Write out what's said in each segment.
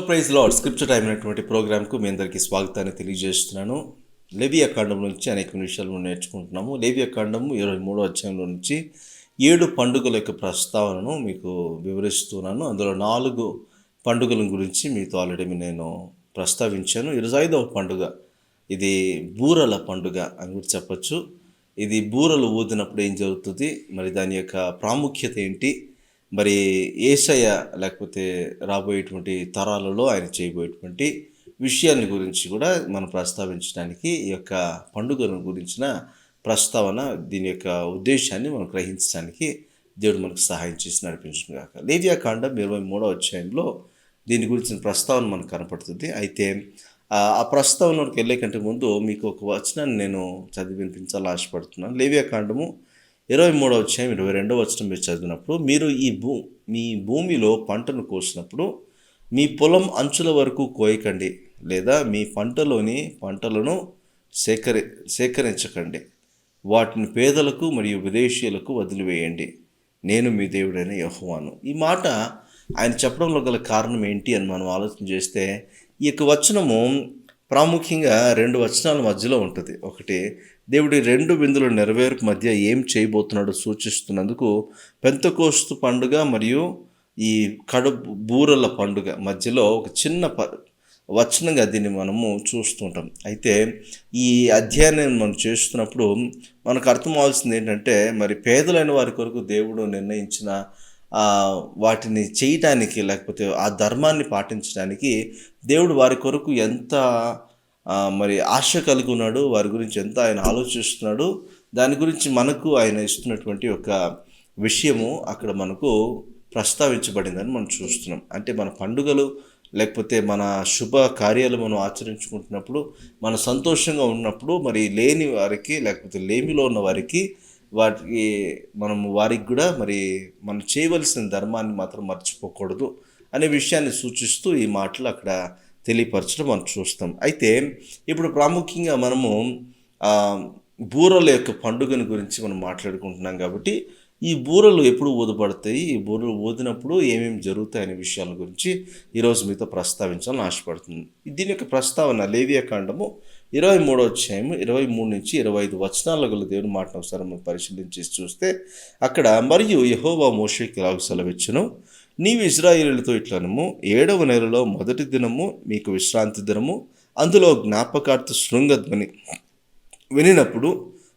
Praise lord scripture time అనేటువంటి ప్రోగ్రామ్కు మీ అందరికీ స్వాగతాన్ని తెలియజేస్తున్నాను. లేవియా కాండం నుంచి అనేక విషయాలు నేర్చుకుంటున్నాము. లేవియా కాండము 23వ అధ్యాయంలో నుంచి 7 పండుగల యొక్క ప్రస్తావనను మీకు వివరిస్తున్నాను. అందులో 4 పండుగల గురించి మీతో ఆల్రెడీ నేను ప్రస్తావించాను. 25వ పండుగ, ఇది బూరల పండుగ అని కూడా చెప్పచ్చు. ఇది బూరలు ఊదినప్పుడు ఏం జరుగుతుంది, మరి దాని యొక్క ప్రాముఖ్యత ఏంటి, మరి యేసయ్య లేకపోతే రాబోయేటువంటి తరాలలో ఆయన చేయబోయేటువంటి విషయాన్ని గురించి కూడా మనం ప్రస్తావించడానికి ఈ యొక్క పండుగను గురించిన ప్రస్తావన, దీని యొక్క ఉద్దేశాన్ని మనం గ్రహించడానికి దేవుడు మనకు సహాయం చేసి నడిపించును గాక. లేవియా కాండం 23వ అధ్యాయంలో దీని గురించిన ప్రస్తావన మనకు కనపడుతుంది. అయితే ఆ ప్రస్తావనలోకి వెళ్ళే కంటే ముందు మీకు ఒక వచనాన్ని నేను చదివి వినిపించాలని ఆశపడుతున్నాను. లేవియా కాండము 23వ అధ్యాయం 22వ వచనం మీరు చదివినప్పుడు, మీరు మీ భూమిలో పంటను కోసినప్పుడు మీ పొలం అంచుల వరకు కోయకండి, లేదా మీ పంటలోని పంటలను సేకరించకండి, వాటిని పేదలకు మరియు విదేశీయులకు వదిలివేయండి, నేను మీ దేవుడైన యెహోవాను. ఈ మాట ఆయన చెప్పడంలో గల కారణం ఏంటి అని మనం ఆలోచన చేస్తే, ఈ యొక్క వచనము ప్రాముఖ్యంగా 2 వచనాల మధ్యలో ఉంటుంది. ఒకటి, దేవుడి 2 విందుల నెరవేర్పు మధ్య ఏం చేయబోతున్నాడో సూచిస్తున్నందుకు పెంతెకోస్తు పండుగ మరియు ఈ బూరల పండుగ మధ్యలో ఒక చిన్న వచనంగా దీన్ని మనము చూస్తుంటాం. అయితే ఈ అధ్యాయాన్ని మనం చేస్తున్నప్పుడు మనకు అర్థం అవ్వాల్సింది ఏంటంటే, మరి పేదలైన వారి కొరకు దేవుడు నిర్ణయించిన వాటిని చేయటానికి, లేకపోతే ఆ ధర్మాన్ని పాటించడానికి దేవుడు వారి కొరకు ఎంత మరి ఆశ కలిగి ఉన్నాడు, వారి గురించి ఎంత ఆయన ఆలోచిస్తున్నాడు, దాని గురించి మనకు ఆయన ఇస్తున్నటువంటి ఒక విషయము అక్కడ మనకు ప్రస్తావించబడిందని మనం చూస్తున్నాం. అంటే మన పండుగలు లేకపోతే మన శుభ కార్యాలు మనం ఆచరించుకుంటున్నప్పుడు, మన సంతోషంగా ఉన్నప్పుడు, మరి లేని వారికి లేకపోతే లేమిలో ఉన్న వారికి వారికి కూడా మరి మనం చేయవలసిన ధర్మాన్ని మాత్రం మర్చిపోకూడదు అనే విషయాన్ని సూచిస్తూ ఈ మాటలు అక్కడ తెలియపరచడం మనం చూస్తాం. అయితే ఇప్పుడు ప్రాముఖ్యంగా మనము బూరల యొక్క పండుగను గురించి మనం మాట్లాడుకుంటున్నాం కాబట్టి, ఈ బూరలు ఎప్పుడు ఊదబడతాయి, ఈ బూరలు ఊదినప్పుడు ఏమేమి జరుగుతాయి అనే విషయాల గురించి ఈరోజు మీతో ప్రస్తావించాలని ఆశపడుతుంది. దీని యొక్క ప్రస్తావన లేవియా కాండము 23వ అధ్యాయము 23 నుంచి 25 వచనాల గల దేవుని మాటను ఒకసారి మనం పరిశీలించి చూస్తే, అక్కడ మరియు యెహోవా మోషేకి ఇలాగ సెలవిచ్చెను, నీవు ఇశ్రాయేలీయులతో ఇట్లనము, 7వ నెలలో మొదటి దినము మీకు విశ్రాంతి దినము, అందులో జ్ఞాపకార్థ శృంగధ్వని వినినప్పుడు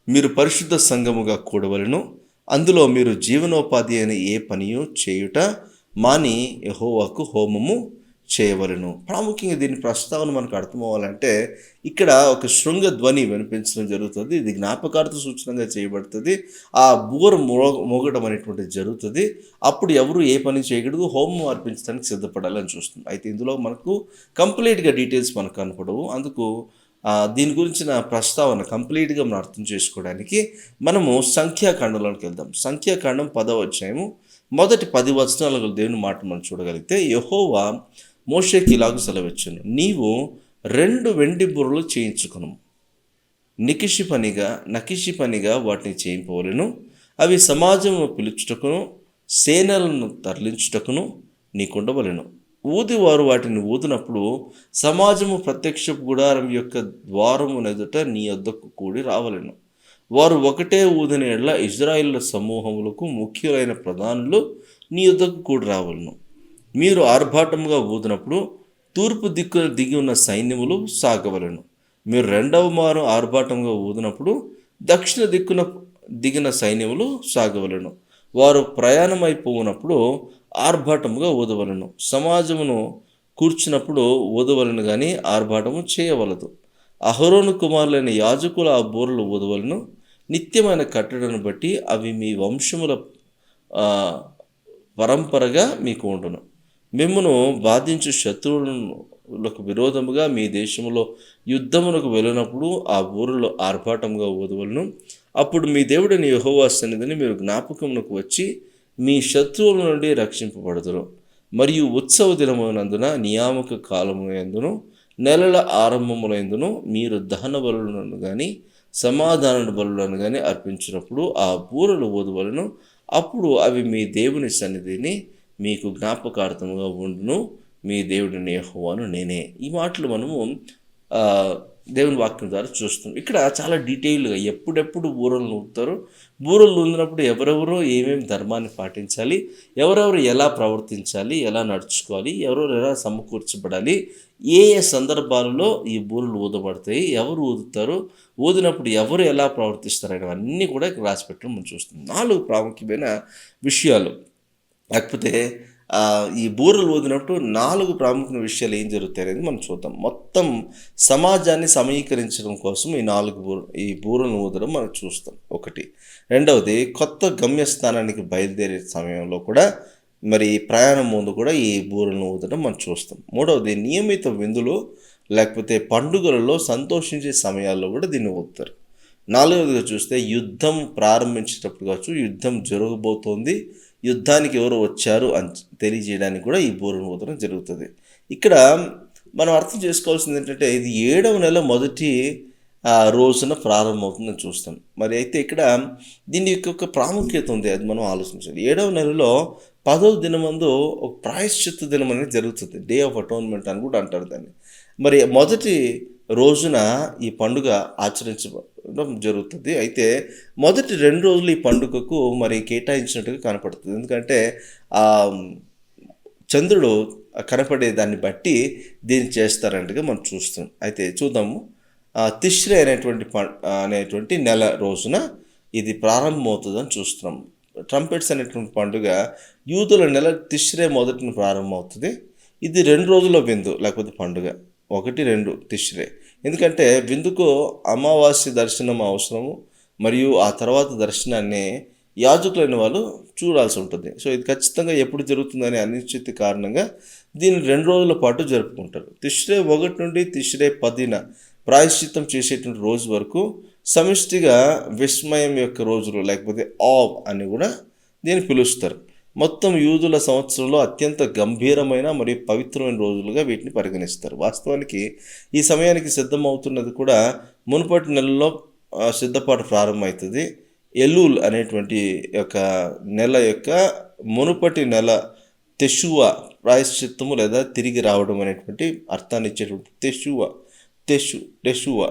మీరు పరిశుద్ధ సంఘముగా కూడవలెను, అందులో మీరు జీవనోపాధి అయిన ఏ పనియో చేయుట మాని యెహోవాకు హోమము చేయవలెను. ప్రాముఖ్యంగా దీని ప్రస్తావన మనకు అర్థమవ్వాలంటే, ఇక్కడ ఒక శృంగ ధ్వని వినిపించడం జరుగుతుంది. ఇది జ్ఞాపకార్థ సూచనగా చేయబడుతుంది. ఆ బూర మోగడం అనేటువంటిది జరుగుతుంది. అప్పుడు ఎవరు ఏ పని చేయకూడదు, హోమం అర్పించడానికి సిద్ధపడాలని చూస్తుంది. అయితే ఇందులో మనకు కంప్లీట్గా డీటెయిల్స్ మనకు కనపడవు. అందుకు దీని గురించిన ప్రస్తావన కంప్లీట్గా మనం అర్థం చేసుకోవడానికి మనము సంఖ్యాకాండంలోకి వెళ్దాం. సంఖ్యాకాండం 10వ అధ్యాయము మొదటి 10 వచనాల దేవుని మాట మనం చూడగలిగితే, యెహోవా మోషేకి ఇలాగ సెలవిచ్చెను, నీవు 2 వెండి బుర్రలు చేయించుకును, నకిషి పనిగా వాటిని చేయింపవలెను, అవి సమాజమును పిలుచుటకును సేనలను తరలించుటకును నీకుండవలెను. ఊదివారు వాటిని ఊదినప్పుడు సమాజము ప్రత్యక్ష గుడారం యొక్క ద్వారము ఎదుట నీ వద్దకు కూడి రావలెను. వారు ఒకటే ఊదిన ఎడల ఇశ్రాయేలు సమూహములకు ముఖ్యులైన ప్రధానులు నీ వద్దకు కూడి రావలను. మీరు ఆర్భాటముగా ఊదినప్పుడు తూర్పు దిక్కున దిగి ఉన్న సైన్యములు సాగవలను. మీరు 2వ మారు ఆర్భాటంగా ఊదినప్పుడు దక్షిణ దిక్కున దిగిన సైన్యములు సాగవలను. వారు ప్రయాణమైపోయినప్పుడు ఆర్భాటముగా ఊదవలను. సమాజమును కూర్చున్నప్పుడు ఊదవలను కానీ ఆర్భాటము చేయవలదు. అహరోను కుమారులైన యాజకులు ఆ బూరలు ఊదవలను. నిత్యమైన కట్టడను బట్టి అవి మీ వంశముల పరంపరగా మీకు ఉండును. మిమ్మును బాధించు శత్రువులకు విరోధముగా మీ దేశంలో యుద్ధమునకు వెళ్ళినప్పుడు ఆ బూరలు ఆర్భాటముగా ఊదవలను. అప్పుడు మీ దేవుడిని యెహోవా సన్నిధిని మీరు జ్ఞాపకమునకు వచ్చి మీ శత్రువుల నుండి రక్షింపబడుదురు. మరియు ఉత్సవ దినమునందున నియామక కాలమునందును నెలల ఆరంభములందును మీరు దహన బలులను కానీ సమాధాన బలులను కానీ అర్పించినప్పుడు ఆ బూరలు ఊదవలెను. అప్పుడు అవి మీ దేవుని సన్నిధిని మీకు జ్ఞాపకార్థముగా ఉండును. మీ దేవుడిని యెహోవాను నేనే. ఈ మాటలు మనము ఆ, దేవుని వాక్యం ద్వారా చూస్తాం. ఇక్కడ చాలా డీటెయిల్గా ఎప్పుడెప్పుడు బూరలు ఊదుతారు, బూరలు ఊదినప్పుడు ఎవరెవరో ఏమేమి ధర్మాన్ని పాటించాలి, ఎవరెవరు ఎలా ప్రవర్తించాలి, ఎలా నడుచుకోవాలి, ఎవరెవరు ఎలా సమకూర్చబడాలి, ఏ ఏ సందర్భాలలో ఈ బూరలు ఊదబడతాయి, ఎవరు ఊదుతారు, ఊదినప్పుడు ఎవరు ఎలా ప్రవర్తిస్తారు అనేవన్నీ కూడా ఇక్కడ రాసిపెట్టడం మనం చూస్తాం. 4 ప్రాముఖ్యమైన విషయాలు. లేకపోతే ఈ బూరలు ఊదినప్పుడు 4 ప్రాముఖ్యమైన విషయాలు ఏం జరుగుతాయి అనేది మనం చూద్దాం. మొత్తం సమాజాన్ని సమీకరించడం కోసం ఈ బూరలను ఊదడం మనం చూస్తాం. ఒకటి. రెండవది, కొత్త గమ్యస్థానానికి బయలుదేరే సమయంలో కూడా మరి ప్రయాణం ముందు కూడా ఈ బూరలను ఊదడం మనం చూస్తాం. మూడవది, నియమిత విందులు లేకపోతే పండుగలలో సంతోషించే సమయాల్లో కూడా దీన్ని ఊదుతారు. నాలుగవదిగా చూస్తే యుద్ధం ప్రారంభించేటప్పుడు కావచ్చు, యుద్ధం జరగబోతోంది, యుద్ధానికి ఎవరు వచ్చారు అని తెలియజేయడానికి కూడా ఈ బూరను ఊదడం జరుగుతుంది. ఇక్కడ మనం అర్థం చేసుకోవాల్సింది ఏంటంటే, ఇది 7వ నెల మొదటి రోజున ప్రారంభమవుతుందని చూస్తాం. మరి అయితే ఇక్కడ దీని యొక్క ప్రాముఖ్యత ఉంది, అది మనం ఆలోచించాలి. 7వ నెలలో 10వ దినమందు ఒక ప్రాయశ్చిత్త దినం అనేది జరుగుతుంది. డే ఆఫ్ అటోన్మెంట్ అని కూడా అంటారు దాన్ని. మరి మొదటి రోజున ఈ పండుగ ఆచరించడం జరుగుతుంది. అయితే మొదటి 2 రోజులు ఈ పండుగకు మరి కేటాయించినట్టుగా కనపడుతుంది. ఎందుకంటే చంద్రుడు కనపడే దాన్ని బట్టి దీన్ని చేస్తారంటగా మనం చూస్తాం. అయితే చూద్దాము. తిష్రే అనేటువంటి నెల రోజున ఇది ప్రారంభమవుతుందని చూస్తున్నాం. ట్రంపెట్స్ అనేటువంటి పండుగ యూదుల నెల తిష్రే మొదటిని ప్రారంభమవుతుంది. ఇది 2 రోజుల విందు లేకపోతే పండుగ. 1, 2 తిష్రే. ఎందుకంటే విందుకు అమావాస్య దర్శనం అవసరము, మరియు ఆ తర్వాత దర్శనాన్ని యాజకులైన వాళ్ళు చూడాల్సి ఉంటుంది. సో ఇది ఖచ్చితంగా ఎప్పుడు జరుగుతుందనే అనిశ్చితి కారణంగా దీన్ని 2 రోజుల పాటు జరుపుకుంటారు. తిష్రే 1 నుండి తిష్రే 10న ప్రాయశ్చిత్తం చేసేటువంటి రోజు వరకు సమిష్టిగా విస్మయం యొక్క రోజులు లేకపోతే ఆవ్ అని కూడా దీన్ని పిలుస్తారు. మొత్తం యూదుల సంవత్సరంలో అత్యంత గంభీరమైన మరియు పవిత్రమైన రోజులుగా వీటిని పరిగణిస్తారు. వాస్తవానికి ఈ సమయానికి సిద్ధమవుతున్నది కూడా మునుపటి నెలలో సిద్ధపాటు ప్రారంభమవుతుంది. ఎలూల్ అనేటువంటి యొక్క నెల యొక్క మునుపటి నెల తెషువా, ప్రాయశ్చిత్తము లేదా తిరిగి రావడం అనేటువంటి అర్థాన్ని ఇచ్చేటువంటి తెషువా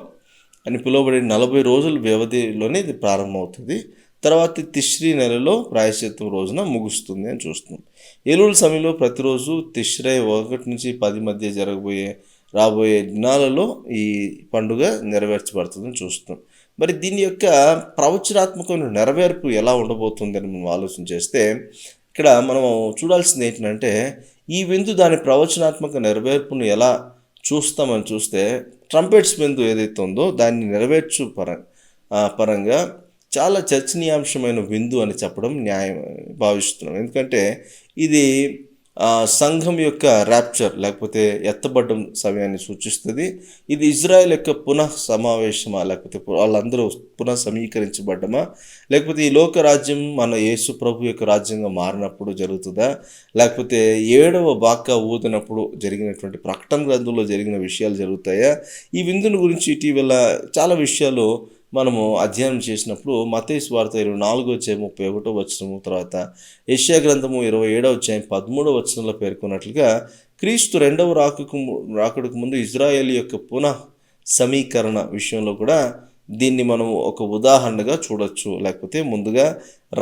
అని పిలువబడే 40 రోజుల వ్యవధిలోనే ఇది ప్రారంభమవుతుంది. తర్వాత తిష్రీ నెలలో ప్రాయశ్చిత్తం రోజున ముగుస్తుంది అని చూస్తున్నాం. ఎలూల్ సమయంలో ప్రతిరోజు తిష్రే 1 నుంచి 10 మధ్య రాబోయే దినాలలో ఈ పండుగ నెరవేర్చబడుతుందని చూస్తున్నాం. మరి దీని యొక్క ప్రవచనాత్మకమైన నెరవేర్పు ఎలా ఉండబోతుందని మనం ఆలోచన చేస్తే, ఇక్కడ మనం చూడాల్సింది ఏంటంటే, ఈ విందు దాని ప్రవచనాత్మక నెరవేర్పును ఎలా చూస్తామని చూస్తే, ట్రంపెట్స్ విందు ఏదైతే ఉందో దాన్ని నెరవేర్చు పరంగా చాలా చర్చనీయాంశమైన విందు అని చెప్పడం న్యాయం భావిస్తున్నాం. ఎందుకంటే ఇది సంఘం యొక్క ర్యాప్చర్ లేకపోతే ఎత్తబడ్డం సమయాన్ని సూచిస్తుంది. ఇది ఇజ్రాయెల్ యొక్క పునః సమావేశమా, లేకపోతే వాళ్ళందరూ పునః సమీకరించబడ్డమా, లేకపోతే ఈ లోక రాజ్యం మన యేసు ప్రభు యొక్క రాజ్యంగా మారినప్పుడు జరుగుతుందా, లేకపోతే 7వ బాకా ఊదినప్పుడు జరిగినటువంటి ప్రకటన గ్రంథంలో జరిగిన విషయాలు జరుగుతాయా? ఈ విందుని గురించి ఇటీవల చాలా విషయాలు మనము అధ్యయనం చేసినప్పుడు మత్తయి సువార్త 24:31 తర్వాత యెషయా గ్రంథము 27:13 పేర్కొన్నట్లుగా క్రీస్తు 2వ రాకడకు ముందు ఇజ్రాయేల్ యొక్క పునః సమీకరణ విషయంలో కూడా దీన్ని మనం ఒక ఉదాహరణగా చూడొచ్చు, లేకపోతే ముందుగా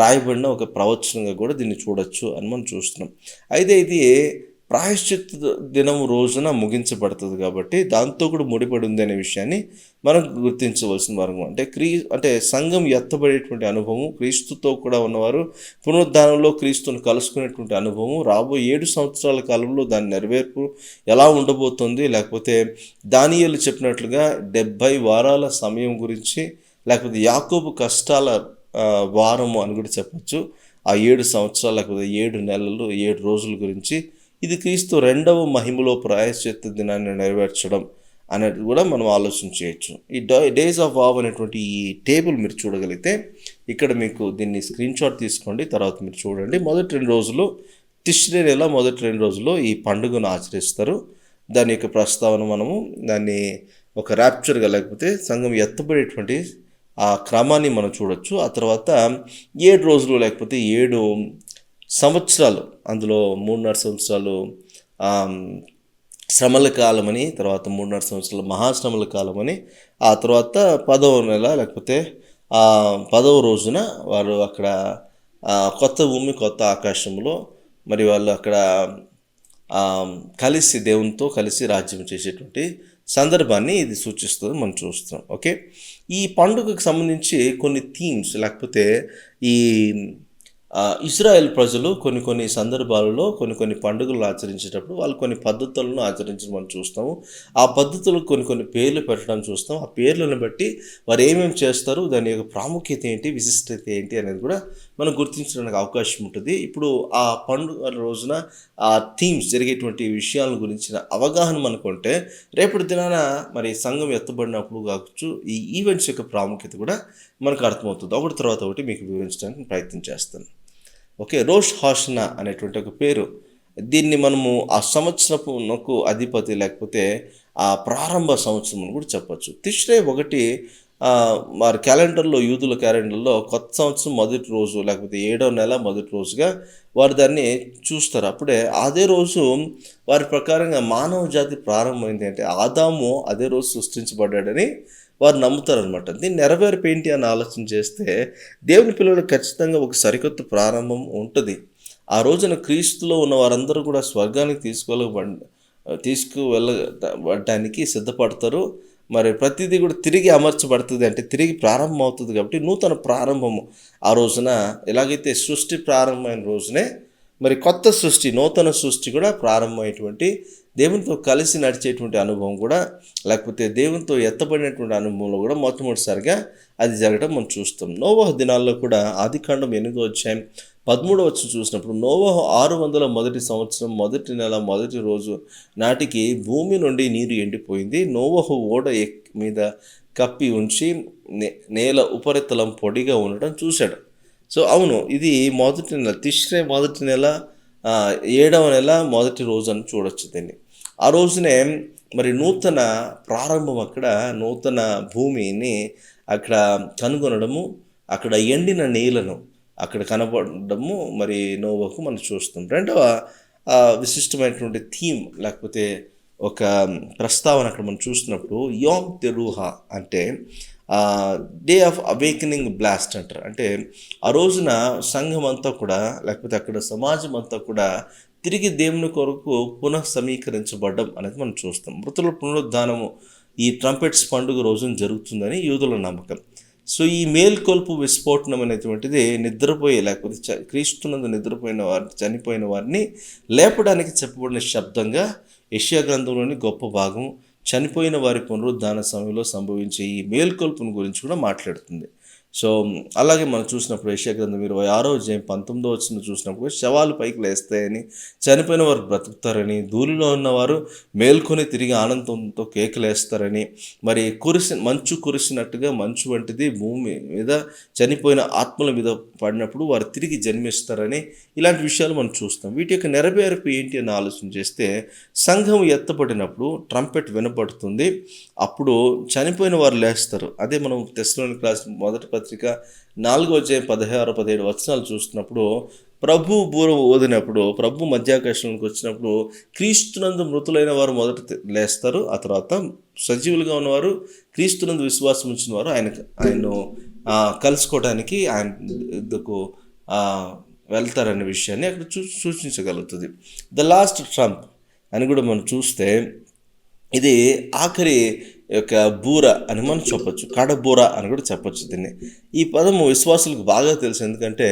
రాయబడిన ఒక ప్రవచనంగా కూడా దీన్ని చూడొచ్చు అని మనం చూస్తున్నాం. అయితే ఇది ప్రాయశ్చిత్త దినం రోజున ముగించబడుతుంది కాబట్టి దాంతో కూడా ముడిపడి ఉంది అనే విషయాన్ని మనం గుర్తించవలసిన వర్గం. అంటే సంఘం ఎత్తబడేటువంటి అనుభవం, క్రీస్తుతో కూడా ఉన్నవారు పునరుద్ధానంలో క్రీస్తును కలుసుకునేటువంటి అనుభవం, రాబోయే 7 సంవత్సరాల కాలంలో దాని నెరవేర్పు ఎలా ఉండబోతుంది, లేకపోతే దానియేలు చెప్పినట్లుగా 70 వారాల సమయం గురించి, లేకపోతే యాకోబు కష్టాల వారము అని కూడా చెప్పచ్చు. ఆ 7 సంవత్సరాలు లేకపోతే 7 నెలలు 7 రోజుల గురించి, ఇది క్రీస్తు 2వ మహిమలో ప్రాయశ్చిత్త దినాన్ని నెరవేర్చడం అనేది కూడా మనం ఆలోచన చేయొచ్చు. ఈ డేస్ ఆఫ్ ఆవ్ అనేటువంటి ఈ టేబుల్ మీరు చూడగలిగితే ఇక్కడ మీకు దీన్ని స్క్రీన్ షాట్ తీసుకోండి, తర్వాత మీరు చూడండి. మొదటి 2 రోజులు తిష్రే నెల మొదటి 2 రోజుల్లో ఈ పండుగను ఆచరిస్తారు. దాని యొక్క ప్రస్తావన మనము దాన్ని ఒక ర్యాప్చర్గా లేకపోతే సంఘం ఎత్తబడేటువంటి ఆ క్రమాన్ని మనం చూడొచ్చు. ఆ తర్వాత 7 రోజులు లేకపోతే 7 సంవత్సరాలు, అందులో 3.5 సంవత్సరాలు ఆమ్, శ్రమల కాలమని, తర్వాత 3.5 సంవత్సరాల మహాశ్రమల కాలమని, ఆ తర్వాత 10వ నెల లేకపోతే 10వ రోజున వారు అక్కడ కొత్త భూమి కొత్త ఆకాశంలో మరి వాళ్ళు అక్కడ కలిసి దేవునితో కలిసి రాజ్యం చేసేటువంటి సందర్భాన్ని ఇది సూచిస్తుంది మనం చూస్తాం. ఓకే, ఈ పండుగకు సంబంధించి కొన్ని థీమ్స్ లేకపోతే ఈ ఇజ్రాయెల్ ప్రజలు కొన్ని సందర్భాలలో కొన్ని పండుగలు ఆచరించేటప్పుడు వాళ్ళు కొన్ని పద్ధతులను ఆచరించడం మనం చూస్తాము. ఆ పద్ధతులకు కొన్ని పేర్లు పెట్టడం చూస్తాం. ఆ పేర్లను బట్టి వారు ఏమేమి చేస్తారు, దాని యొక్క ప్రాముఖ్యత ఏంటి, విశిష్టత ఏంటి అనేది కూడా మనం గుర్తించడానికి అవకాశం ఉంటుంది. ఇప్పుడు ఆ పండుగ రోజున ఆ థీమ్స్ జరిగేటువంటి విషయాల గురించిన అవగాహన మనకుంటే రేపటి దినాన మరి సంఘం ఎత్తబడినప్పుడు కావచ్చు ఈ ఈవెంట్స్ యొక్క ప్రాముఖ్యత కూడా మనకు అర్థమవుతుంది. ఒకటి తర్వాత ఒకటి మీకు వివరించడానికి ప్రయత్నం చేస్తాను. ఓకే, రోష్ హాషనా అనేటువంటి ఒక పేరు, దీన్ని మనము ఆ సంవత్సరపునకు అధిపతి లేకపోతే ఆ ప్రారంభ సంవత్సరం అని కూడా చెప్పచ్చు. తిష్రే 1 వారి క్యాలెండర్లో, యూదుల క్యాలెండర్లో కొత్త సంవత్సరం మొదటి రోజు లేకపోతే 7వ నెల మొదటి రోజుగా వారు దాన్ని చూస్తారు. అప్పుడే అదే రోజు వారి ప్రకారంగా మానవ జాతి ప్రారంభమైంది. అంటే ఆదాము అదే రోజు సృష్టించబడ్డాడని వారు నమ్ముతారనమాట. దీన్ని నెరవేర్పు ఏంటి అని ఆలోచన చేస్తే దేవుని పిల్లలకు ఖచ్చితంగా ఒక సరికొత్త ప్రారంభం ఉంటుంది. ఆ రోజున క్రీస్తులో ఉన్న వారందరూ కూడా స్వర్గానికి తీసుకువెళ్ళడానికి సిద్ధపడతారు. మరి ప్రతిదీ కూడా తిరిగి అమర్చబడుతుంది, అంటే తిరిగి ప్రారంభం అవుతుంది. కాబట్టి నూతన ప్రారంభము ఆ రోజున ఎలాగైతే సృష్టి ప్రారంభమైన రోజునే మరి కొత్త సృష్టి, నూతన సృష్టి కూడా ప్రారంభమైనటువంటి దేవునితో కలిసి నడిచేటువంటి అనుభవం కూడా లేకపోతే దేవునితో ఎత్తబడినటువంటి అనుభవంలో కూడా మొట్టమొదటిసారిగా అది జరగడం మనం చూస్తాం. నోవహ దినాల్లో కూడా ఆదికాండం 8వ అధ్యాయం 13వ వచనం చూసినప్పుడు నోవహు 600 మొదటి సంవత్సరం మొదటి నెల మొదటి రోజు నాటికి భూమి నుండి నీరు ఎండిపోయింది. నోవహు ఓడ మీద కప్పి ఉంచి నేల ఉపరితలం పొడిగా ఉండడం చూశాడు. సో అవును, ఇది మొదటి నెల, తిష్రే మొదటి నెల 7వ నెల మొదటి రోజు అని చూడొచ్చు దీన్ని. ఆ రోజునే మరి నూతన ప్రారంభం, అక్కడ నూతన భూమిని అక్కడ కనుగొనడము, అక్కడ ఎండిన నీళ్లను అక్కడ కనబడము మరి నోవహుకు మనం చూస్తాం. రెండవ విశిష్టమైనటువంటి థీమ్ లేకపోతే ఒక ప్రస్తావన అక్కడ మనం చూసినప్పుడు యోమ్ తెరుహా అంటే డే ఆఫ్ అవేకనింగ్ బ్లాస్ట్ అంటారు. అంటే ఆ రోజున సంఘం అంతా కూడా లేకపోతే అక్కడ సమాజం అంతా కూడా తిరిగి దేవుని కొరకు పునః సమీకరించబడ్డం అనేది మనం చూస్తాం. మృతుల పునరుద్ధానము ఈ ట్రంపెట్స్ పండుగ రోజున జరుగుతుందని యూదుల నమ్మకం. సో ఈ మేల్కొల్పు విస్ఫోటనం అనేటువంటిది నిద్రపోయే లేకపోతే క్రీస్తునందు నిద్రపోయిన వారిని, చనిపోయిన వారిని లేపడానికి చెప్పబడిన శబ్దంగా యెషయా గ్రంథంలోని గొప్ప భాగం చనిపోయిన వారి పునరుద్ధాన సమయంలో సంభవించే ఈ మేల్కొల్పుని గురించి కూడా మాట్లాడుతుంది. సో అలాగే మనం చూసినప్పుడు యెషయా గ్రంథం 26వ అధ్యాయం 19వ వచనం చూసినప్పుడు శవాలు పైకి లేస్తాయని, చనిపోయిన వారు బ్రతుకుతారని, ధూళిలో ఉన్నవారు మేల్కొని తిరిగి ఆనందంతో కేకలేస్తారని, మరి మంచు కురిసినట్టుగా మంచు వంటిది భూమి మీద చనిపోయిన ఆత్మల మీద పడినప్పుడు వారు తిరిగి జన్మిస్తారని, ఇలాంటి విషయాలు మనం చూస్తాం. వీటి యొక్క నెరవేర్పు ఏంటి అని ఆలోచన చేస్తే సంఘం ఎత్తబడినప్పుడు ట్రంపెట్ వినపడుతుంది, అప్పుడు చనిపోయిన వారు లేస్తారు. అదే మనం తెస్సలోనికీయులకు రాసిన మొదటి పత్రిక 4వ అధ్యాయం 16-17 వచనాలు చూస్తున్నప్పుడు ప్రభు బూర ఊదినప్పుడు, ప్రభు మధ్యాకాశంలోకి వచ్చినప్పుడు క్రీస్తునందు మృతులైన వారు మొదట లేస్తారు, ఆ తర్వాత సజీవులుగా ఉన్నవారు క్రీస్తునందు విశ్వాసం ఉంచిన వారు ఆయన్ను కలుసుకోవడానికి ఆయనకు వెళ్తారనే విషయాన్ని అక్కడ సూచించగలుగుతుంది. ద లాస్ట్ ట్రంప్ అని కూడా మనం చూస్తే ఇది ఆఖరి యొక్క బూర అని మనం చెప్పచ్చు, కడబూర అని కూడా చెప్పచ్చు దీన్ని. ఈ పదము విశ్వాసులకు బాగా తెలుసు, ఎందుకంటే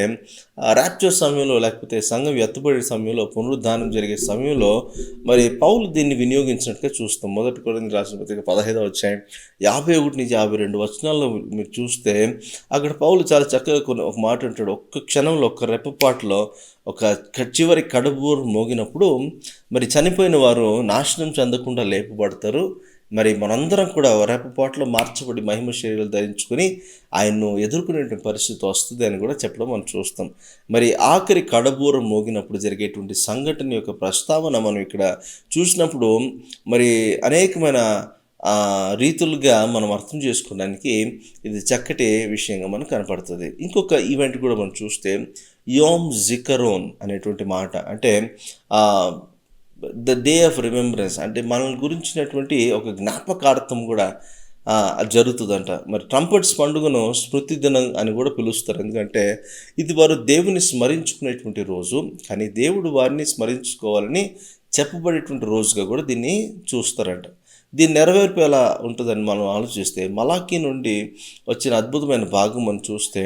ర్యాప్చర్ సమయంలో లేకపోతే సంఘం ఎత్తబడే సమయంలో, పునరుద్ధానం జరిగే సమయంలో మరి పౌలు దీన్ని వినియోగించినట్టుగా చూస్తాం. మొదటి కొరింథీయులకు రాసిన పత్రిక 15వ అధ్యాయం 51-52 వచనాల్లో మీరు చూస్తే అక్కడ పౌలు చాలా చక్కగా ఒక మాట అంటాడు. ఒక్క క్షణంలో, ఒక్క రెప్పపాటులో ఒక చివరి కడబూరు మోగినప్పుడు మరి చనిపోయిన వారు నాశనం చెందకుండా లేపబడతారు. మరి మనందరం కూడా రెప్పపాటులో మార్చబడి మహిమ శరీరాలు ధరించుకొని ఆయన్ను ఎదుర్కొనే పరిస్థితి వస్తుంది అని కూడా చెప్పడం మనం చూస్తాం. మరి ఆఖరి కడబూరం మోగినప్పుడు జరిగేటువంటి సంఘటన యొక్క ప్రస్తావన మనం ఇక్కడ చూసినప్పుడు మరి అనేకమైన రీతులుగా మనం అర్థం చేసుకోవడానికి ఇది చక్కటి విషయంగా మనకు కనపడుతుంది. ఇంకొక ఈవెంట్ కూడా మనం చూస్తే యోమ్ జికరోన్ అనేటువంటి మాట, అంటే ద డే ఆఫ్ రిమెంబరెన్స్ అంటే మనల్ని గురించినటువంటి ఒక జ్ఞాపకార్థం కూడా జరుగుతుందంట. మరి ట్రంపెట్స్ పండుగను స్మృతి దినం అని కూడా పిలుస్తారు. ఎందుకంటే ఇది వారు దేవుని స్మరించుకునేటువంటి రోజు, కానీ దేవుడు వారిని స్మరించుకోవాలని చెప్పబడేటువంటి రోజుగా కూడా దీన్ని చూస్తారంట. దీని నెరవేర్పు ఎలా ఉంటుందని మనం ఆలోచిస్తే మలాకీ నుండి వచ్చిన అద్భుతమైన భాగం మనం చూస్తే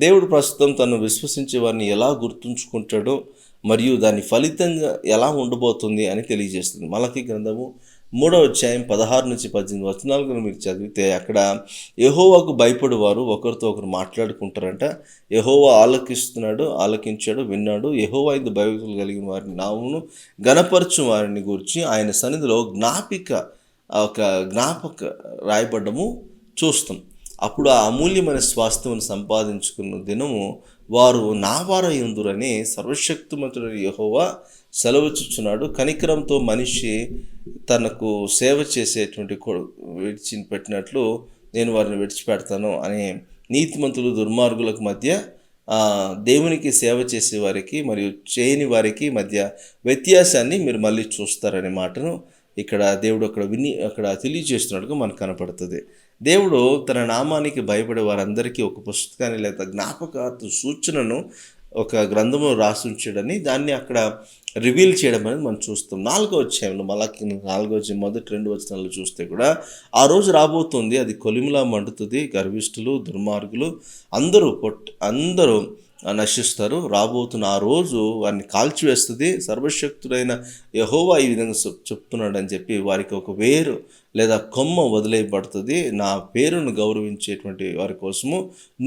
దేవుడు ప్రస్తుతం తను విశ్వసించే వారిని ఎలా గుర్తుంచుకుంటాడో మరియు దాని ఫలితంగా ఎలా ఉండబోతుంది అని తెలియజేస్తుంది. మలాకీ గ్రంథము 3వ అధ్యాయం 16-18 వచనాలు కనుక మీరు చదివితే అక్కడ యెహోవాకు భయపడేవారు ఒకరితో ఒకరు మాట్లాడుకుంటారంట. యెహోవా ఆలకించాడు, విన్నాడు. యెహోవా యందు భయభక్తులు కలిగిన వారిని నామమును ఘనపరచు వారిని గురించి ఆయన సన్నిధిలో జ్ఞాపక రాయబడ్డము చూస్తాం. అప్పుడు ఆ అమూల్యమైన స్వాస్థ్యమును సంపాదించుకున్న దినము వారు నా వారయుందురని సర్వశక్తిమంతుడైన యెహోవా సెలవుచుచున్నాడు. కనికరంతో మనిషి తనకు సేవ చేసేటువంటి విడిచిపెట్టినట్లు నేను వారిని విడిచిపెడతాను అని నీతిమంతులు దుర్మార్గులకు మధ్య దేవునికి సేవ చేసే వారికి మరియు చేయని వారికి మధ్య వ్యత్యాసాన్ని మీరు మళ్ళీ చూస్తారనే మాటను ఇక్కడ దేవుడు అక్కడ తెలియజేస్తున్నట్టుగా మనకు కనపడుతుంది. దేవుడు తన నామానికి భయపడే వారందరికీ ఒక పుస్తకాన్ని లేదా జ్ఞాపకార్థ సూచనను ఒక గ్రంథంలో రాసి ఉంచాడని దాన్ని అక్కడ రివీల్ చేయడం అనేది మనం చూస్తాం. 4వ అధ్యాయంలో మలాకీ 4వ అధ్యాయం మొదటి 2 వచనాలు చూస్తే కూడా ఆ రోజు రాబోతుంది, అది కొలిమిలా మండుతుంది, గర్విష్ఠులు దుర్మార్గులు అందరూ నశిస్తారు. రాబోతున్న ఆ రోజు వారిని కాల్చివేస్తుంది. సర్వశక్తుడైన యెహోవా ఈ విధంగా చెప్తున్నాడు అని చెప్పి వారికి ఒక వేరు లేదా కొమ్మ వదిలేయబడుతుంది. నా పేరును గౌరవించేటువంటి వారి కోసము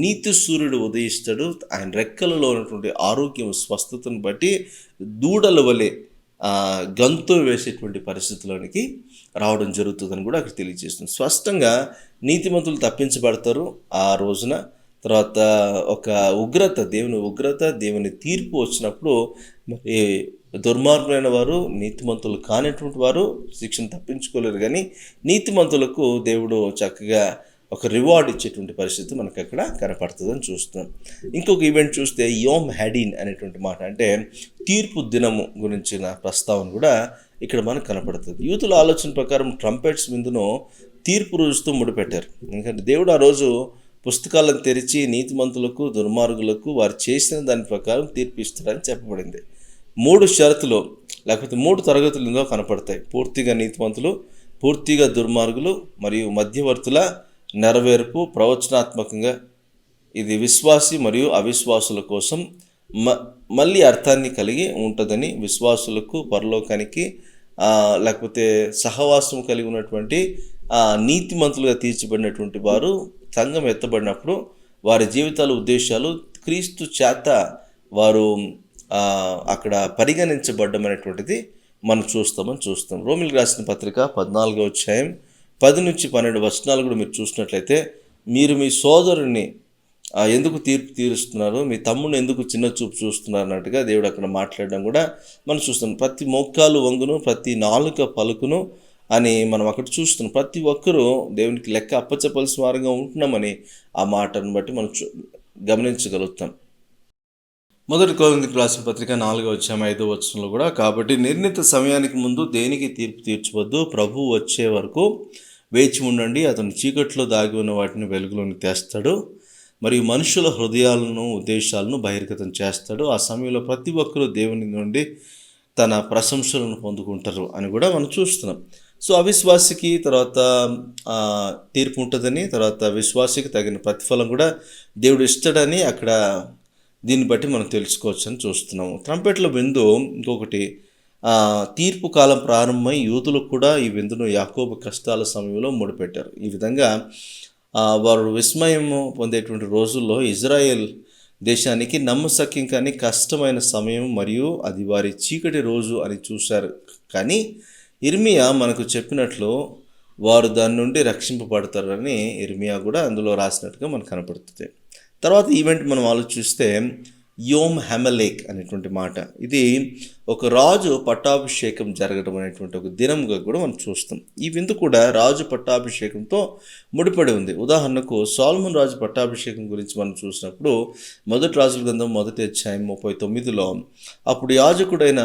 నీతి సూర్యుడు ఉదయిస్తాడు. ఆయన రెక్కలలో ఉన్నటువంటి ఆరోగ్యం స్వస్థతను బట్టి దూడల వలె గంతులు వేసేటువంటి పరిస్థితుల్లోనికి రావడం జరుగుతుందని కూడా అక్కడ తెలియజేస్తుంది. స్పష్టంగా నీతిమంతులు తప్పించబడతారు ఆ రోజున. తర్వాత ఒక దేవుని ఉగ్రత, దేవుని తీర్పు వచ్చినప్పుడు మరి దుర్మార్గులైన వారు, నీతిమంతులు కానిటువంటి వారు శిక్షను తప్పించుకోలేరు. కానీ నీతిమంతులకు దేవుడు చక్కగా ఒక రివార్డ్ ఇచ్చేటువంటి పరిస్థితి మనకు అక్కడ కనపడుతుందని చూస్తున్నాం. ఇంకొక ఈవెంట్ చూస్తే యోమ్ హ్యాడీన్ అనేటువంటి మాట, అంటే తీర్పు దినము గురించిన ప్రస్తావన కూడా ఇక్కడ మనకు కనపడుతుంది. యూతుల ఆలోచన ప్రకారం ట్రంపెట్స్ విందును తీర్పు రోజుతో ముడిపెట్టారు. ఎందుకంటే దేవుడు ఆ రోజు పుస్తకాలను తెరిచి నీతిమంతులకు దుర్మార్గులకు వారు చేసిన దాని ప్రకారం తీర్పు ఇస్తాడని చెప్పబడింది. 3 షరతులు లేకపోతే 3 తరగతులు ఇందులో కనపడతాయి. పూర్తిగా నీతిమంతులు, పూర్తిగా దుర్మార్గులు మరియు మధ్యవర్తుల నెరవేర్పు. ప్రవచనాత్మకంగా ఇది విశ్వాసి మరియు అవిశ్వాసుల కోసం మళ్ళీ అర్థాన్ని కలిగి ఉంటుందని, విశ్వాసులకు పరలోకానికి లేకపోతే సహవాసం కలిగి ఉన్నటువంటి నీతిమంతులుగా తీర్చబడినటువంటి వారు సంఘం ఎత్తబడినప్పుడు వారి జీవితాల ఉద్దేశాలు క్రీస్తు చేత వారు అక్కడ పరిగణించబడ్డం అనేటువంటిది మనం చూస్తాం. రోమిలకు రాసిన పత్రిక 14వ అధ్యాయం 10-12 వచనాలు కూడా మీరు చూసినట్లయితే, మీరు మీ సోదరుని ఎందుకు తీర్పు తీరుస్తున్నారు, మీ తమ్ముడిని ఎందుకు చిన్న చూపు చూస్తున్నారు అన్నట్టుగా దేవుడు అక్కడ మాట్లాడడం కూడా మనం చూస్తాం. ప్రతి మోకాలు వంగును, ప్రతి నాలుక పలుకును అని మనం అక్కడ చూస్తున్నాం. ప్రతి ఒక్కరూ దేవునికి లెక్క అప్పచెప్పాల్సిన వారుగా ఉంటున్నామని ఆ మాటను బట్టి మనం గమనించగలుగుతాం. 1 కొరింథీయులకు రాసిన పత్రిక 4వ అధ్యాయం 5వ వచనంలో కూడా, కాబట్టి నిర్ణీత సమయానికి ముందు దేనికి తీర్పు తీర్చవద్దు, ప్రభువు వచ్చే వరకు వేచి ఉండండి. అతను చీకట్లో దాగి ఉన్న వాటిని వెలుగులోకి తెస్తాడు మరియు మనుషుల హృదయాలను ఉద్దేశాలను బహిర్గతం చేస్తాడు. ఆ సమయంలో ప్రతి ఒక్కరూ దేవుని నుండి తన ప్రశంసలను పొందుకుంటారు అని కూడా మనం చూస్తున్నాం. సో అవిశ్వాసికి తర్వాత తీర్పు ఉంటుందని, తర్వాత విశ్వాసికి తగిన ప్రతిఫలం కూడా దేవుడు ఇస్తాడని అక్కడ దీన్ని బట్టి మనం తెలుసుకోవచ్చు అని చూస్తున్నాము. ట్రంపెట్ల విందు ఇంకొకటి, తీర్పు కాలం ప్రారంభమై యూదులకు కూడా ఈ విందును యాకోబు కష్టాల సమయంలో ముడిపెట్టారు. ఈ విధంగా వారు విస్మయం పొందేటువంటి రోజుల్లో ఇజ్రాయెల్ దేశానికి నమ్మశక్యం కానీ కష్టమైన సమయం మరియు అది వారి చీకటి రోజు అని చూశారు. కానీ ఇర్మియా మనకు చెప్పినట్లు వారు దాని నుండి రక్షింపబడతారని ఇర్మియా కూడా అందులో రాసినట్టుగా మనకు కనపడుతుంది. తర్వాత ఈవెంట్ మనం ఆలోచిస్తే యోమ్ హెమలేక్ అనేటువంటి మాట, ఇది ఒక రాజు పట్టాభిషేకం జరగడం అనేటువంటి ఒక దినంగా కూడా మనం చూస్తాం. ఈ విందు కూడా రాజు పట్టాభిషేకంతో ముడిపడి ఉంది. ఉదాహరణకు సొలొమోను రాజు పట్టాభిషేకం గురించి మనం చూసినప్పుడు 1 రాజుల గ్రంథం 1వ అధ్యాయం 39లో అప్పుడు యాజకుడైన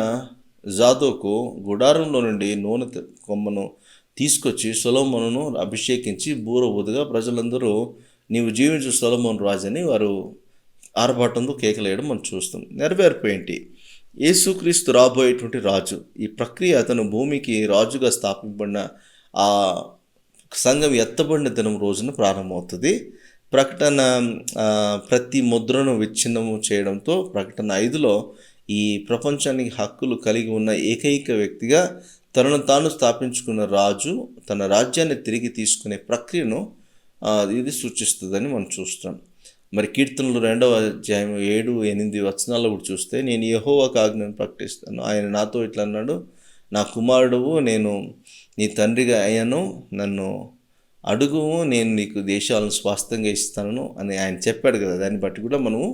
జాదోకు గుడారంలో నుండి నూనె కొమ్మను తీసుకొచ్చి సొలొమోనును అభిషేకించి బూర ఊదగా ప్రజలందరూ నీవు జీవించు సొలొమోను రాజని వారు ఆర్భాటంతో కేకలేయడం మనం చూస్తాం. నెరవేర్పు ఏంటి? యేసుక్రీస్తు రాబోయేటువంటి రాజు. ఈ ప్రక్రియ అతను భూమికి రాజుగా స్థాపింపబడిన ఆ సంఘం ఎత్తబడిన దినం రోజున ప్రారంభమవుతుంది. ప్రకటన ప్రతి ముద్రను విచ్ఛిన్నము చేయడంతో ప్రకటన 5లో ఈ ప్రపంచానికి హక్కులు కలిగి ఉన్న ఏకైక వ్యక్తిగా తనను తాను స్థాపించుకున్న రాజు తన రాజ్యాన్ని తిరిగి తీసుకునే ప్రక్రియను ఇది సూచిస్తుందని మనం చూస్తాం. మరి కీర్తనలు 2వ అధ్యాయం 7-8 వచనాల్లో కూడా చూస్తే, నేను యెహోవాకు ఆజ్ఞను ప్రకటిస్తాను, ఆయన నాతో ఇట్లా అన్నాడు, నా కుమారుడువు, నేను నీ తండ్రిగా అయ్యాను, నన్ను అడుగుము, నేను నీకు దేశాలను స్వాస్థ్యంగా ఇస్తాను అని ఆయన చెప్పాడు కదా. దాన్ని బట్టి కూడా మనము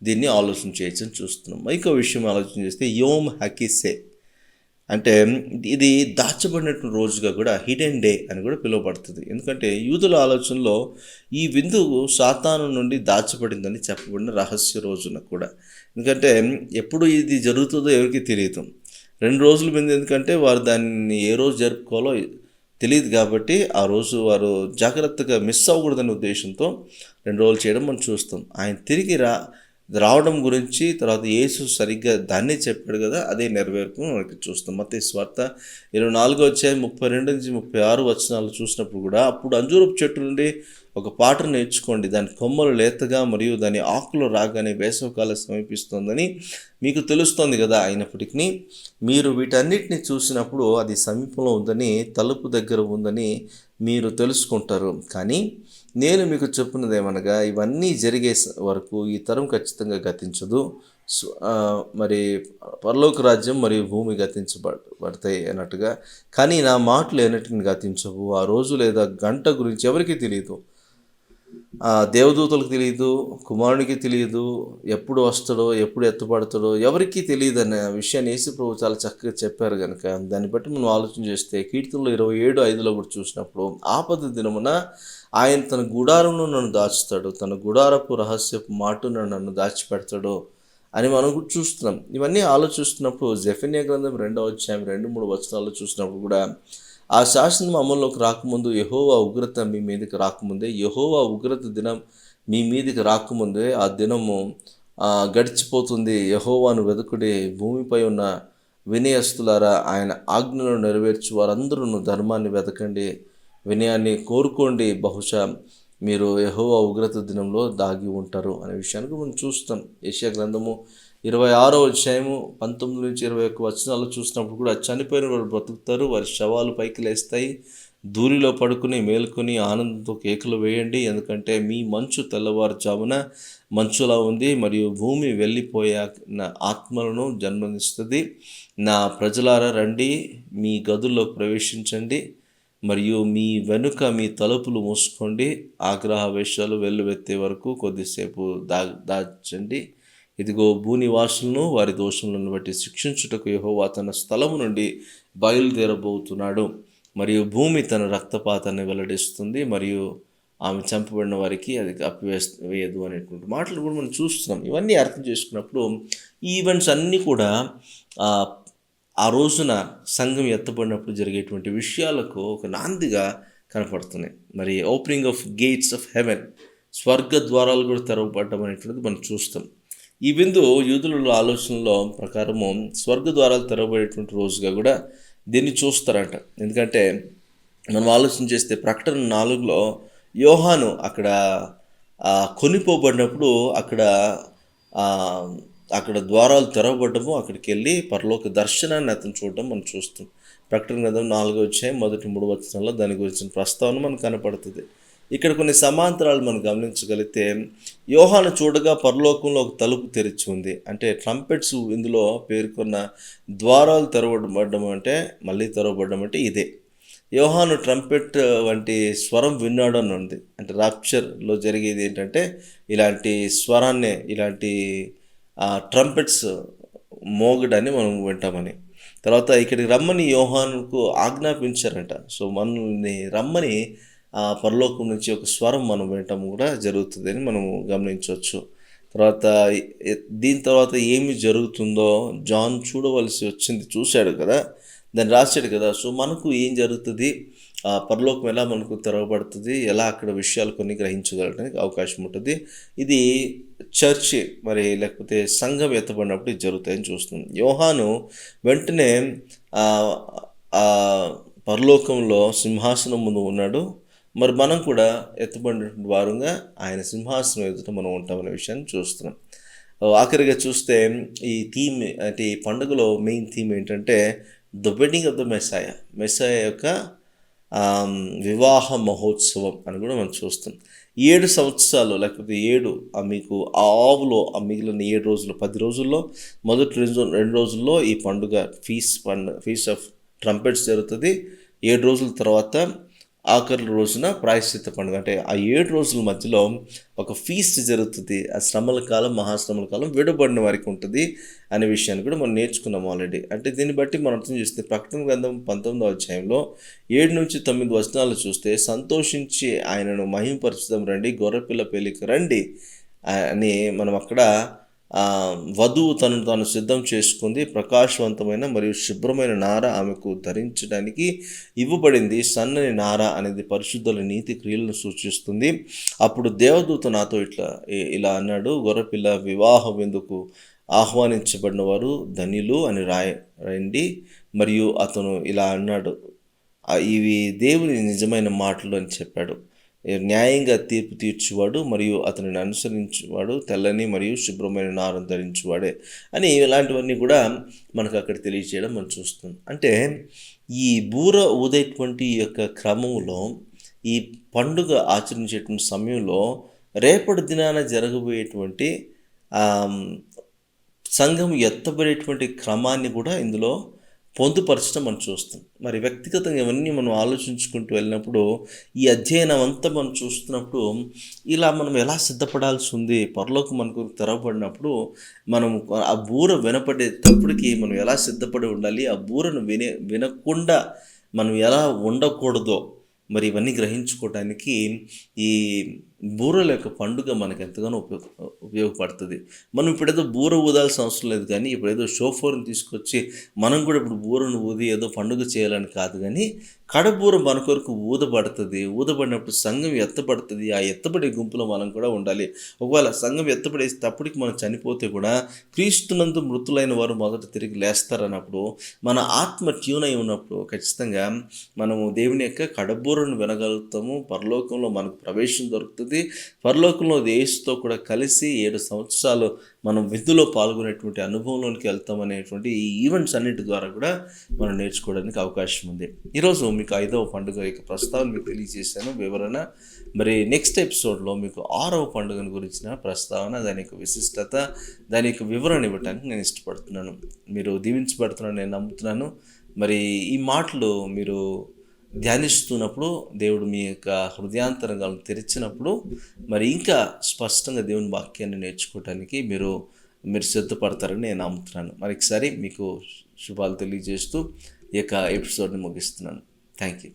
దీన్ని ఆలోచన చేయొచ్చని చూస్తున్నాం. ఇంకో విషయం ఆలోచన చేస్తే యోమ్ హకీసే అంటే ఇది దాచబడినటువంటి రోజుగా కూడా హిడెన్ డే అని కూడా పిలువబడుతుంది. ఎందుకంటే యూదుల ఆలోచనలో ఈ విందు సాతాను నుండి దాచబడిందని చెప్పబడిన రహస్య రోజున కూడా. ఎందుకంటే ఎప్పుడు ఇది జరుగుతుందో ఎవరికి తెలియదు. 2 రోజుల విందు, ఎందుకంటే వారు దాన్ని ఏ రోజు జరుపుకోవాలో తెలియదు కాబట్టి ఆ రోజు వారు జాగ్రత్తగా మిస్ అవ్వకూడదనే ఉద్దేశంతో 2 రోజులు చేయడం మనం చూస్తాం. ఆయన తిరిగి రావడం గురించి తర్వాత యేసు సరిగ్గా దాన్నే చెప్పాడు కదా, అదే నెరవేర్పు మనకి చూస్తాం. మత్తయి సువార్త 24వ అధ్యాయం 32-36 వచనాలు చూసినప్పుడు కూడా, అప్పుడు అంజూరపు చెట్టు నుండి ఒక పాటను నేర్చుకోండి, దాని కొమ్మలు లేతగా మరియు దాని ఆకులు రాగానే వేసవకాలం సమీపిస్తోందని మీకు తెలుస్తోంది కదా. అయినప్పటికీ మీరు వీటన్నిటిని చూసినప్పుడు అది సమీపంలో ఉందని, తలుపు దగ్గర ఉందని మీరు తెలుసుకుంటారు. కానీ నేను మీకు చెప్పినదేమనగా, ఇవన్నీ జరిగే వరకు ఈ తరం ఖచ్చితంగా గతించదు. మరి పరలోక రాజ్యం మరియు భూమి గతించబడతాయి అన్నట్టుగా, కానీ నా మాటలు ఎన్నటిని గతించవు. ఆ రోజు లేదా గంట గురించి ఎవరికీ తెలియదు, దేవదూతలకు తెలియదు, కుమారునికి తెలియదు, ఎప్పుడు వస్తాడో ఎప్పుడు ఎత్తపడతాడో ఎవరికీ తెలియదు అనే విషయాన్ని యేసు ప్రభు చాలా చక్కగా చెప్పారు కనుక దాన్ని బట్టి మనం ఆలోచన చేస్తే, కీర్తనలు 27:5లో కూడా చూసినప్పుడు, ఆపద దినమున ఆయన తన గుడారంలో నన్ను దాచుతాడు, తన గుడారపు రహస్యపు మాటును నన్ను దాచిపెడతాడు అని మనం కూడా చూస్తున్నాం. ఇవన్నీ ఆలోచిస్తున్నప్పుడు జెఫన్యా గ్రంథం 2వ అధ్యాయం 2-3 వచనాల్లో చూసినప్పుడు కూడా, ఆ శాసనం అమల్లోకి రాకముందు, యెహోవా ఉగ్రత మీ మీదకి రాకముందే, యెహోవా ఉగ్రత దినం మీ మీదకి రాకముందే ఆ దినము గడిచిపోతుంది. యెహోవాను వెదకుడి, భూమిపై ఉన్న వినయస్తులారా, ఆయన ఆజ్ఞలను నెరవేర్చు వారందరూ ధర్మాన్ని వెతకండి, వినయాన్ని కోరుకోండి, బహుశా మీరు యెహోవా ఉగ్రత దినంలో దాగి ఉంటారు అనే విషయానికి మనం చూస్తాం. యెషయా గ్రంథము 26వ అధ్యాయము 19-21 వచనాలు చూసినప్పుడు కూడా, చనిపోయిన వారు బ్రతుకుతారు, వారి శవాలు పైకి లేస్తాయి, ధూళిలో పడుకుని మేలుకొని ఆనందంతో కేకలు వేయండి, ఎందుకంటే మీ మంచు తెల్లవారుజామున మంచులా ఉంది, మరియు భూమి వెళ్ళిపోయిన ఆత్మలను జన్మనిస్తుంది. నా ప్రజలారా రండి, మీ గదుల్లో ప్రవేశించండి, మరియు మీ వెనుక మీ తలుపులు మూసుకోండి, ఆగ్రహవేశాలు వెల్లువెత్తే వరకు కొద్దిసేపు దాచండి. ఇదిగో భూనివాసులను వారి దోషములను బట్టి శిక్షించుటకు యెహోవా తన స్థలము నుండి బయలుదేరబోతున్నాడు, మరియు భూమి తన రక్తపాతాన్ని వెల్లడిస్తుంది, మరియు ఆమె చంపబడిన వారికి అది వేయదు అనేటువంటి మాటలు కూడా మనం చూస్తున్నాం. ఇవన్నీ అర్థం చేసుకున్నప్పుడు ఈ ఈవెంట్స్ అన్నీ కూడా ఆ రోజున సంఘం ఎత్తబడినప్పుడు జరిగేటువంటి విషయాలకు ఒక నాందిగా కనపడుతున్నాయి. మరి opening of gates of haven, స్వర్గ ద్వారాలు కూడా తెరవబడడం అనేటువంటిది మనం చూస్తాం. ఈ విందు యూదుల ఆలోచనలో ప్రకారము స్వర్గ ద్వారాలు తెరవబడేటువంటి రోజుగా కూడా దీన్ని చూస్తారంట. ఎందుకంటే మనం ఆలోచన చేస్తే ప్రకటన 4లో యోహాను అక్కడ కొనిపోబడినప్పుడు అక్కడ ద్వారాలు తెరవబడ్డము, అక్కడికి వెళ్ళి పరలోక దర్శనాన్ని అతను చూడడం మనం చూస్తాం. ప్రకటన గ్రంథం 4వ అధ్యాయం 1-3 వచనాల్లో దాని గురించిన ప్రస్తావన మనకు కనపడుతుంది. ఇక్కడ కొన్ని సమాంతరాలు మనం గమనించగలిగితే, యోహాను చూడగా పరలోకంలో ఒక తలుపు తెరిచి ఉంది. అంటే ట్రంపెట్స్ ఇందులో పేర్కొన్న ద్వారాలు తెరవబడడం అంటే, మళ్ళీ తెరవబడడం అంటే ఇదే. యోహాను ట్రంపెట్ వంటి స్వరం విన్నాడు అని ఉంది. అంటే రాప్చర్లో జరిగేది ఏంటంటే, ఇలాంటి స్వరాన్నే, ఇలాంటి ట్రంపెట్స్ మోగడాన్ని మనం వింటామని. తర్వాత ఇక్కడికి రమ్మని యోహానుకు ఆజ్ఞాపించారంట. సో మనల్ని రమ్మని పరలోకం నుంచి ఒక స్వరం మనం వినటం కూడా జరుగుతుందని మనము గమనించవచ్చు. తర్వాత దీని తర్వాత ఏమి జరుగుతుందో జాన్ చూడవలసి వచ్చింది, చూశాడు కదా, దాన్ని రాశాడు కదా. సో మనకు ఏం జరుగుతుంది, పరలోకం ఎలా మనకు తెరవబడుతుంది, ఎలా అక్కడ విషయాలు కొన్ని గ్రహించగలడానికి అవకాశం ఉంటుంది. ఇది చర్చి మరి లేకపోతే సంఘం ఎత్తబడినప్పుడు ఇది జరుగుతాయని చూస్తుంది. యోహాను వెంటనే పరలోకంలో సింహాసనం ముందు ఉన్నాడు. మరి మనం కూడా ఎత్తబడినటువంటి వారుగా ఆయన సింహాసనం ఎదుట మనం ఉంటామనే విషయాన్ని చూస్తున్నాం. ఆఖరిగా చూస్తే ఈ థీమ్ అంటే ఈ పండుగలో మెయిన్ థీమ్ ఏంటంటే the wedding of the messiah యొక్క వివాహ మహోత్సవం అని కూడా మనం చూస్తాం. 7 సంవత్సరాలు లేకపోతే 7 మీకు ఆవులో మిగిలిన 7 రోజులు 10 రోజుల్లో మొదటి 2 రోజుల్లో ఈ పండుగ ఫీస్ట్ ఆఫ్ ట్రంపెట్స్ జరుగుతుంది. 7 రోజుల తర్వాత ఆఖరి రోజున ప్రాయశ్చిత్త పండుగ. అంటే ఆ 7 రోజుల మధ్యలో ఒక ఫీస్ట్ జరుగుతుంది. ఆ శ్రమల కాలం, మహాశ్రమల కాలం విడబడిన వారికి ఉంటుంది అనే విషయాన్ని కూడా మనం నేర్చుకున్నాం ఆల్రెడీ. అంటే దీన్ని బట్టి మనం అర్థం చేస్తే ప్రకటన గ్రంథం 19వ అధ్యాయంలో 7 నుంచి 9 వచనాలు చూస్తే సంతోషించి ఆయనను మహిమపరచుదాం రండి, గొర్రెపిల్ల పెళ్ళికి రండి అని మనం అక్కడ వధువు తనను తాను సిద్ధం చేసుకుంది. ప్రకాశవంతమైన మరియు శుభ్రమైన నార ఆమెకు ధరించడానికి ఇవ్వబడింది. సన్నని నార అనేది పరిశుద్ధుల నీతి క్రియలను సూచిస్తుంది. అప్పుడు దేవదూత నాతో ఇలా అన్నాడు, గొర్రెపిల్ల వివాహ విందుకు ఆహ్వానించబడిన వారు ధన్యులు అని రాయండి. మరియు అతను ఇలా అన్నాడు, ఇవి దేవుని నిజమైన మాటలు అని చెప్పాడు. న్యాయంగా తీర్పు తీర్చువాడు మరియు అతనిని అనుసరించేవాడు తెల్లని మరియు శుభ్రమైన నారను ధరించువాడే అని ఇలాంటివన్నీ కూడా మనకు అక్కడ తెలియచేయడం మనం చూస్తాం. అంటే ఈ బూర ఊదేటువంటి యొక్క క్రమంలో ఈ పండుగ ఆచరించేటువంటి సమయంలో రేపటి దినాన జరగబోయేటువంటి సంఘం ఎత్తబడేటువంటి క్రమాన్ని కూడా ఇందులో పొందుపరచడం మనం చూస్తాం. మరి వ్యక్తిగతంగా ఇవన్నీ మనం ఆలోచించుకుంటూ వెళ్ళినప్పుడు ఈ అధ్యయనం అంతా మనం చూస్తున్నప్పుడు ఇలా మనం ఎలా సిద్ధపడాల్సి ఉంది, పరలోకం మనకు తెరవబడినప్పుడు మనం ఆ బూర వినపడేటప్పటికి మనం ఎలా సిద్ధపడి ఉండాలి, ఆ బూరను వినకుండా మనం ఎలా ఉండకూడదో మరి ఇవన్నీ గ్రహించుకోవడానికి ఈ బూరల యొక్క పండుగ మనకు ఎంతగానో ఉపయోగపడుతుంది. మనం ఇప్పుడేదో బూర ఊదాల్సిన అవసరం లేదు, కానీ ఇప్పుడేదో షోఫోర్ని తీసుకొచ్చి మనం కూడా ఇప్పుడు బూరను ఊది ఏదో పండుగ చేయాలని కాదు, కానీ కడబూర మన కొరకు ఊదబడుతుంది. ఊదబడినప్పుడు సంఘం ఎత్తబడుతుంది. ఆ ఎత్తబడే గుంపులో మనం కూడా ఉండాలి. ఒకవేళ సంఘం ఎత్తబడేటప్పటికి మనం చనిపోతే కూడా క్రీస్తునందు మృతులైన వారు మొదట తిరిగి లేస్తారన్నప్పుడు మన ఆత్మ ట్యూన్ అయి ఉన్నప్పుడు ఖచ్చితంగా మనము దేవుని యొక్క కడబూరను వినగలుగుతాము. పరలోకంలో మనకు ప్రవేశం దొరుకుతుంది. పరలోకంలో యేసుతో కూడా కలిసి 7 సంవత్సరాలు మనం విధులో పాల్గొనేటువంటి అనుభవంలోనికి వెళ్తామనేటువంటి ఈ ఈవెంట్స్ అన్నిటి ద్వారా కూడా మనం నేర్చుకోవడానికి అవకాశం ఉంది. ఈరోజు మీకు 5వ పండుగ యొక్క ప్రస్తావన మీకు తెలియజేశాను, వివరణ. మరి నెక్స్ట్ ఎపిసోడ్లో మీకు 6వ పండుగను గురించిన ప్రస్తావన, దాని యొక్క విశిష్టత, దాని యొక్క వివరణ ఇవ్వడానికి నేను ఇష్టపడుతున్నాను. మీరు దీవించబడుతున్నాను నేను నమ్ముతున్నాను. మరి ఈ మాటలు మీరు ధ్యానిస్తున్నప్పుడు దేవుడు మీ యొక్క హృదయాంతరంగాలను తెరిచినప్పుడు మరి ఇంకా స్పష్టంగా దేవుని వాక్యాన్ని నేర్చుకోవడానికి మీరు సిద్ధపడతారని నేను నమ్ముతున్నాను. మరొకసారి మీకు శుభాలు తెలియజేస్తూ ఈ యొక్క ఎపిసోడ్ని ముగిస్తున్నాను. Thank you.